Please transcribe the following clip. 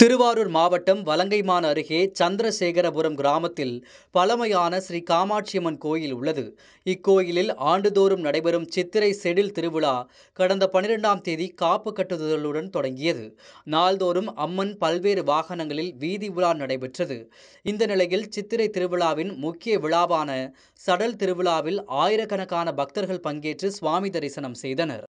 திருவாரூர் மாவட்டம் வலங்கைமான் அருகே சந்திரசேகரபுரம் கிராமத்தில் பழமையான ஸ்ரீ காமாட்சியம்மன் கோயில் உள்ளது. இக்கோயிலில் ஆண்டுதோறும் நடைபெறும் சித்திரை செடில் திருவிழா கடந்த 12ஆம் தேதி காப்பு கட்டுதலுடன் தொடங்கியது. நாள்தோறும் அம்மன் பல்வேறு வாகனங்களில் வீதி உலா நடைபெற்றது. இந்த நிலையில் சித்திரை திருவிழாவின் முக்கிய விழாவான சடல் திருவிழாவில் ஆயிரக்கணக்கான பக்தர்கள் பங்கேற்று சுவாமி தரிசனம் செய்தனர்.